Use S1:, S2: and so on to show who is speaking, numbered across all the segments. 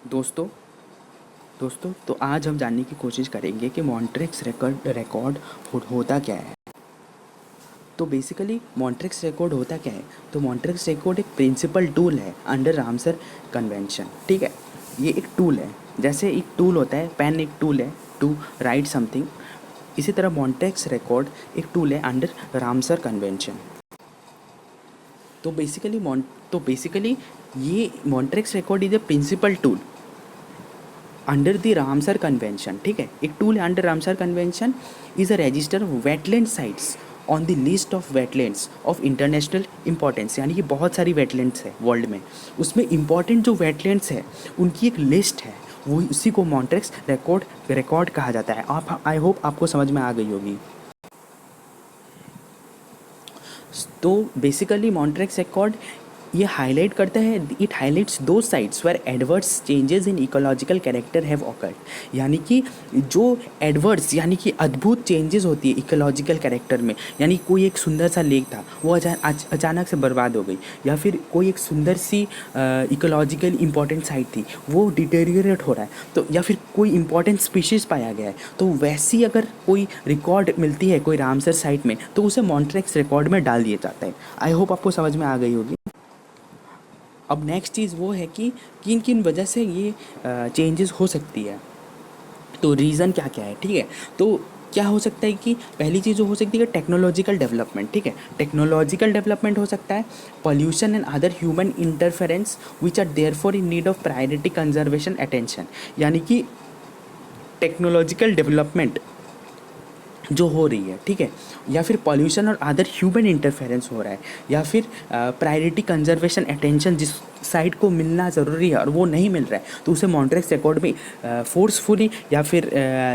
S1: दोस्तों दोस्तों तो आज हम जानने की कोशिश करेंगे कि मॉन्ट्रिक्स रिकॉर्ड होता क्या है। तो बेसिकली मॉन्ट्रिक्स रिकॉर्ड होता क्या है। तो मॉन्ट्रिक्स रिकॉर्ड एक प्रिंसिपल टूल है अंडर रामसर कन्वेंशन। ठीक है, ये एक टूल है। जैसे एक टूल होता है, पेन एक टूल है टू राइट समथिंग, इसी तरह मॉन्ट्रिक्स रिकॉर्ड एक टूल है अंडर रामसर कन्वेंशन। तो बेसिकली ये Montreux record is a principal tool under the Ramsar convention. ठीक है, एक टूल है under Ramsar convention, is a register wetland sites on the list of wetlands of international importance. यानी कि बहुत सारी वेटलैंड्स है वर्ल्ड में, उसमें इंपॉर्टेंट जो वेटलैंड्स है उनकी एक लिस्ट है, वो उसी को मॉन्ट्रिक्स रिकॉर्ड कहा जाता है। आप, आई होप आपको समझ में आ गई होगी। तो बेसिकली मॉन्ट्रिक्स रिकॉर्ड ये हाईलाइट करता है, it highlights those sites where adverse changes in ecological character have occurred. यानी कि जो एडवर्स यानी कि अद्भुत चेंजेस होती है इकोलॉजिकल कैरेक्टर में, यानी कोई एक सुंदर सा लेक था वो अचानक से बर्बाद हो गई, या फिर कोई एक सुंदर सी इकोलॉजिकल इंपॉर्टेंट साइट थी वो डिटेरियोरेट हो रहा है, तो या फिर कोई इंपॉर्टेंट स्पीशीज़ पाया गया है, तो वैसी अगर कोई रिकॉर्ड मिलती है कोई रामसर साइट में तो उसे मॉन्ट्रिक्स रिकॉर्ड में डाल दिया जाता है। आई होप आपको समझ में आ गई होगी। अब नेक्स्ट चीज़ वो है कि किन किन वजह से ये चेंजेस हो सकती है, तो रीज़न क्या क्या है। ठीक है, तो क्या हो सकता है कि पहली चीज़ जो हो सकती है टेक्नोलॉजिकल डेवलपमेंट। ठीक है, टेक्नोलॉजिकल डेवलपमेंट हो सकता है, pollution and other human interference which are therefore in need of priority conservation attention. यानी कि टेक्नोलॉजिकल डेवलपमेंट जो हो रही है, ठीक है, या फिर पॉल्यूशन और अदर ह्यूमन इंटरफेरेंस हो रहा है, या फिर प्रायोरिटी कंजर्वेशन अटेंशन जिस साइट को मिलना ज़रूरी है और वो नहीं मिल रहा है, तो उसे मॉन्ट्रिक्स रिकॉर्ड में फोर्सफुली या फिर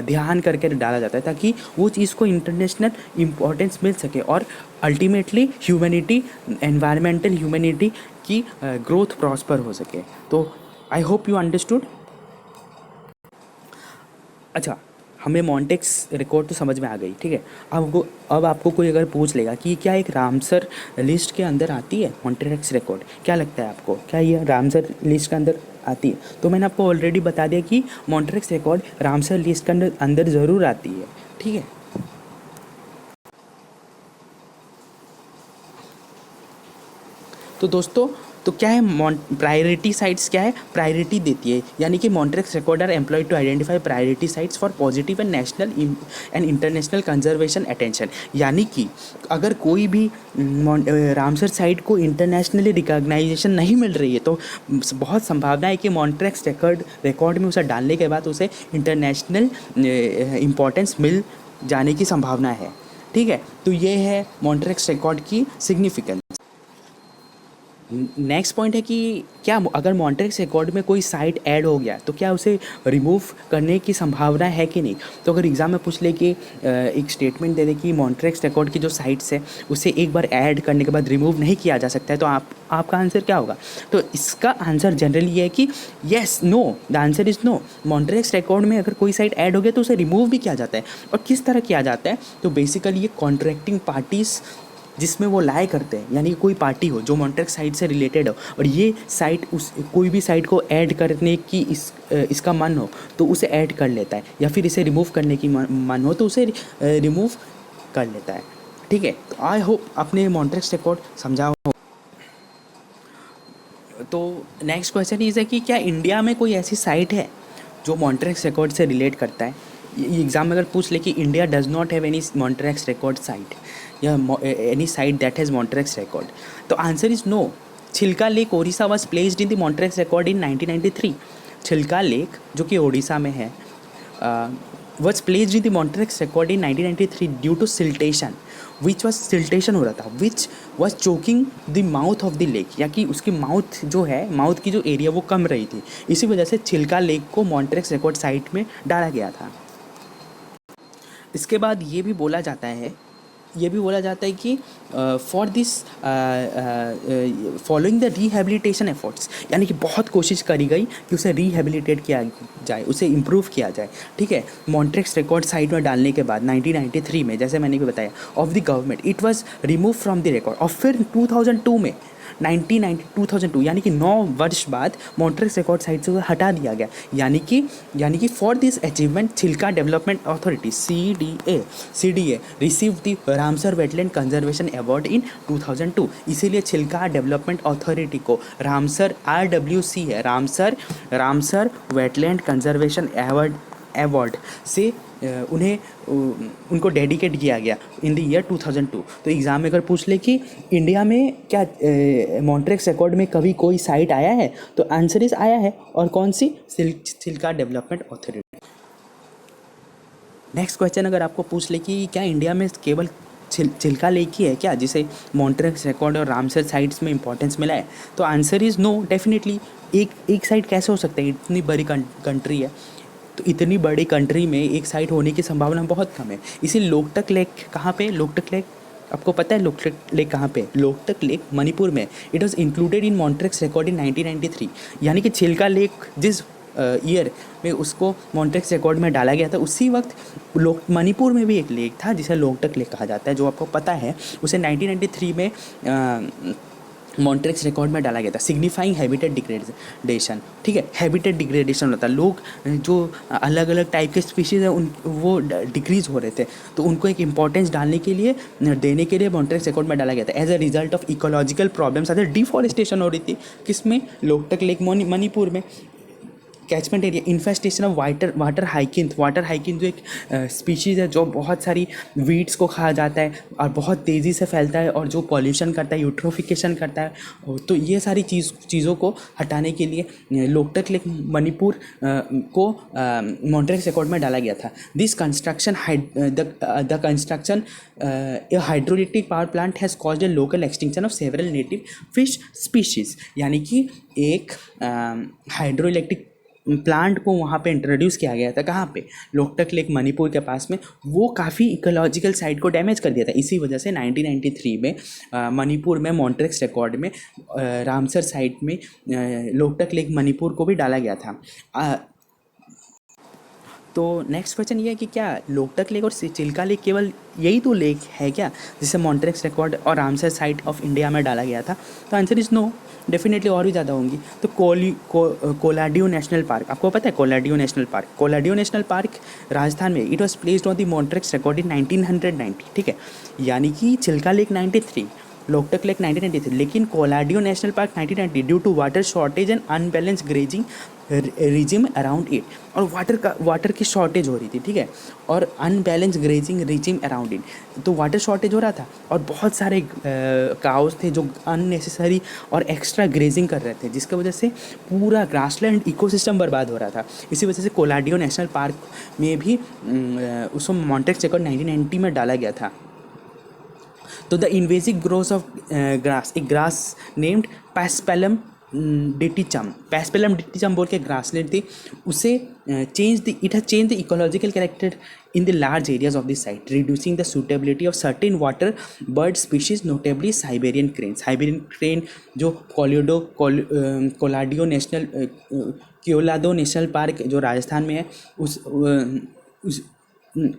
S1: ध्यान करके डाला जाता है ताकि वो चीज़ को इंटरनेशनल इम्पोर्टेंस मिल सके और अल्टीमेटली ह्यूमैनिटी, एनवायरमेंटल ह्यूमैनिटी की ग्रोथ प्रॉस्पर हो सके। तो आई होप यू अंडरस्टूड। अच्छा, हमें मॉन्टेक्स रिकॉर्ड तो समझ में आ गई। ठीक है, अब आपको कोई अगर पूछ लेगा कि क्या एक रामसर लिस्ट के अंदर आती है मॉन्टेक्स रिकॉर्ड, क्या लगता है आपको, क्या ये रामसर लिस्ट के अंदर आती है? तो मैंने आपको ऑलरेडी बता दिया कि मॉन्टेक्स रिकॉर्ड रामसर लिस्ट के अंदर ज़रूर आती है। ठीक है, तो दोस्तों तो क्या है प्रायोरिटी साइट्स, क्या है प्रायोरिटी देती है, यानी कि Montreux record are employed to identify priority sites for positive and national and international conservation attention. यानी कि अगर कोई भी रामसर साइट को इंटरनेशनली रिकॉग्नाइजेशन नहीं मिल रही है तो बहुत संभावना है कि मॉन्ट्रिक्स रिकॉर्ड में उसे डालने के बाद उसे इंटरनेशनल इम्पोर्टेंस मिल जाने की संभावना है। ठीक है, तो ये है मॉन्ट्रिक्स रिकॉर्ड की सिग्निफिकेंस। नेक्स्ट पॉइंट है कि क्या अगर मॉन्ट्रिक्स रिकॉर्ड में कोई साइट ऐड हो गया तो क्या उसे रिमूव करने की संभावना है कि नहीं। तो अगर एग्ज़ाम में पूछ ले कि एक स्टेटमेंट दे दे कि मॉन्ट्रिक्स रिकॉर्ड की जो साइट्स है उसे एक बार ऐड करने के बाद रिमूव नहीं किया जा सकता है, तो आपका आंसर क्या होगा। तो इसका आंसर जनरली ये है कि yes, no, the answer is no. Montreux record में अगर कोई साइट ऐड हो गया तो उसे रिमूव भी किया जाता है, और किस तरह किया जाता है। तो बेसिकली ये कॉन्ट्रैक्टिंग पार्टीज़ जिसमें वो लाए करते हैं, यानी कि कोई पार्टी हो जो मॉन्ट्रिक्स साइट से रिलेटेड हो और ये साइट उस कोई भी साइट को ऐड करने की इसका मन हो तो उसे ऐड कर लेता है, या फिर इसे रिमूव करने की मन हो तो उसे रिमूव कर लेता है। ठीक है, तो आई होप आपने मॉन्ट्रिक्स रिकॉर्ड समझा हो। तो नेक्स्ट क्वेश्चन इज़ है कि क्या इंडिया में कोई ऐसी साइट है जो मॉन्ट्रिक्स रिकॉर्ड से रिलेट करता है। ये एग्ज़ाम में अगर पूछ ले कि India does not have any Montreux record site या any site that has Montreux record, तो answer is no. Chilika lake Odisha was placed in the Montreux record in 1993। Chilika lake जो कि ओडिशा में है was placed in the Montreux record in 1993 due to siltation, which was siltation हो रहा था, which was choking the mouth of the lake, या कि उसकी माउथ जो है, माउथ की जो एरिया वो कम रही थी, इसी वजह से छिलका लेक को मॉन्ट्रिक्स रिकॉर्ड साइट में डाला गया था। इसके बाद ये भी बोला जाता है कि for this following the rehabilitation efforts, यानी कि बहुत कोशिश करी गई कि उसे रिहेबिलिटेट किया जाए, उसे इम्प्रूव किया जाए। ठीक है, मॉन्ट्रिक्स रिकॉर्ड साइट में डालने के बाद 1993 में, जैसे मैंने भी बताया, of the government it was remove from the record, और फिर 2002 में 2002 यानी कि 9 वर्ष बाद मॉन्ट्रेक्स रिकॉर्ड साइट से हटा दिया गया। यानी कि फॉर दिस अचीवमेंट छिलका development authority CDA receive the Ramsar wetland conservation award in 2002। इसीलिए छिलका डेवलपमेंट अथॉरिटी को रामसर RWC है, रामसर वेटलैंड कंजर्वेशन अवार्ड से उनको डेडिकेट किया गया इन द ईयर 2002। तो एग्ज़ाम में अगर पूछ ले कि इंडिया में क्या मॉन्ट्रेक्स रिकॉर्ड में कभी कोई साइट आया है, तो आंसर इस आया है। और कौन सी? छिलका डेवलपमेंट अथॉरिटी। नेक्स्ट क्वेश्चन अगर आपको पूछ ले कि क्या इंडिया में केवल छिलका लेक ही है क्या जिसे मॉन्ट्रेक्स रिकॉर्ड और रामसर साइट्स में इंपॉर्टेंस मिला है, तो आंसर इज़ नो। डेफिनेटली एक साइट कैसे हो सकता है, इतनी बड़ी कंट्री है, तो इतनी बड़ी कंट्री में एक साइट होने की संभावना बहुत कम है। इसी लोकटक लेक कहाँ पे? लोकटक लेक आपको पता है लोकटक लेक कहाँ पे? लोकटक लेक मणिपुर में। It was included in Montreux record in 1993। यानी कि छिलका लेक जिस ईयर में उसको मॉन्ट्रेक्स रिकॉर्ड में डाला गया था, उसी वक्त मणिपुर में भी एक लेक था जिसे लोकटक लेक कहा जाता है, जो आपको पता है। उसे 1993 में मॉन्ट्रेक्स रिकॉर्ड में डाला गया था, सिग्निफाइंग हैबिटेट डिग्रेडेशन। ठीक है, हैबिटेट डिग्रेडेशन होता है, लोग जो अलग अलग टाइप के स्पीशीज़ हैं वो डिक्रीज़ हो रहे थे, तो उनको एक इंपॉर्टेंस देने के लिए मॉन्ट्रेक्स रिकॉर्ड में डाला गया था। As a result of ecological problems other deforestation हो रही थी, किसमें? लोकटक लेक मणिपुर में। Catchment area, infestation of water हाइकिन जो एक स्पीशीज़ है जो बहुत सारी वीड्स को खा जाता है और बहुत तेज़ी से फैलता है और जो पॉल्यूशन करता है, यूट्रोफिकेशन करता है। तो ये सारी चीज़ों को हटाने के लिए लोकटक लेक मणिपुर को मॉन्ट्रेक्स रिकॉर्ड में डाला गया था। This construction hydroelectric power plant has caused A local extinction of several native fish species. यानी कि एक हाइड्रोइलेक्ट्रिक प्लांट को वहाँ पे इंट्रोड्यूस किया गया था। कहाँ पे? लोकटक लेक मणिपुर के पास में। वो काफ़ी इकोलॉजिकल साइट को डैमेज कर दिया था। इसी वजह से 1993 में मणिपुर में मॉन्ट्रेक्स रिकॉर्ड में रामसर साइट में लोकटक लेक मणिपुर को भी डाला गया था। तो नेक्स्ट क्वेश्चन ये है कि क्या लोकटक लेक और चिल्का लेक केवल यही दो लेक है क्या जिसे मॉन्ट्रेक्स रिकॉर्ड और रामसर साइट ऑफ इंडिया में डाला गया था? तो आंसर इज़ नो। डेफिनेटली और भी ज़्यादा होंगी। तो कोलाडियो नेशनल पार्क, आपको पता है कोलाडियो नेशनल पार्क राजस्थान में। It was placed on the Montreux record in 1990। ठीक है, यानी कि चिल्का लेक 93, लोकटक लेक 1993, लेकिन Keoladeo national park 1990 due to water shortage and unbalance grazing regime around it. और वाटर की शॉर्टेज हो रही थी, ठीक है, और unbalance grazing regime around it. तो वाटर शॉर्टेज हो रहा था और बहुत सारे काउस थे जो अननेसेसरी और एक्स्ट्रा ग्रेजिंग कर रहे थे, जिसकी वजह से पूरा ग्रासलैंड इकोसिस्टम बर्बाद हो रहा था। इसी वजह से कोलाडियो नेशनल पार्क में भी उसको मॉन्ट्रेक्स रिकॉर्ड 1990 में डाला गया था। तो the invasive growth of grass, एक ग्रास नेम्ड पैस्पेलम डिटिचम बोल के ग्रासलैंड थी, उसे it has change the ecological character in the large areas of this site, reducing the suitability of certain water bird species, notably Siberian crane जो क्योलादो national park जो राजस्थान में है,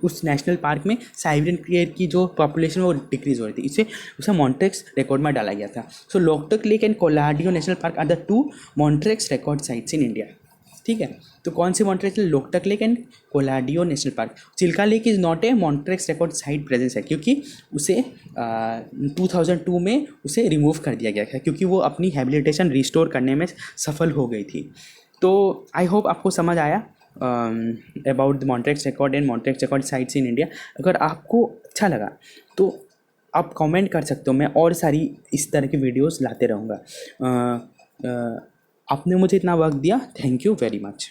S1: उस नेशनल पार्क में साइबेरियन क्रेन की जो पॉपुलेशन वो decrease हो रही थी, उसे मॉन्ट्रेक्स रिकॉर्ड में डाला गया था। सो Loktak lake and Keoladeo national park are the 2 Montreux record sites in India. ठीक है, तो कौन सी Montreux? Loktak lake and Keoladeo national park. Chilika lake is not a Montreux record site presence है, क्योंकि उसे 2002 में उसे रिमूव कर दिया गया था, क्योंकि वो अपनी हैबिलिटेशन रिस्टोर करने में सफल हो गई थी। तो आई होप आपको समझ आया about the Montreux record and Montreux record sites in India. अगर आपको अच्छा लगा तो आप कमेंट कर सकते हो, मैं और सारी इस तरह की वीडियोस लाते रहूँगा। आपने मुझे इतना वक्त दिया, थैंक यू वेरी मच।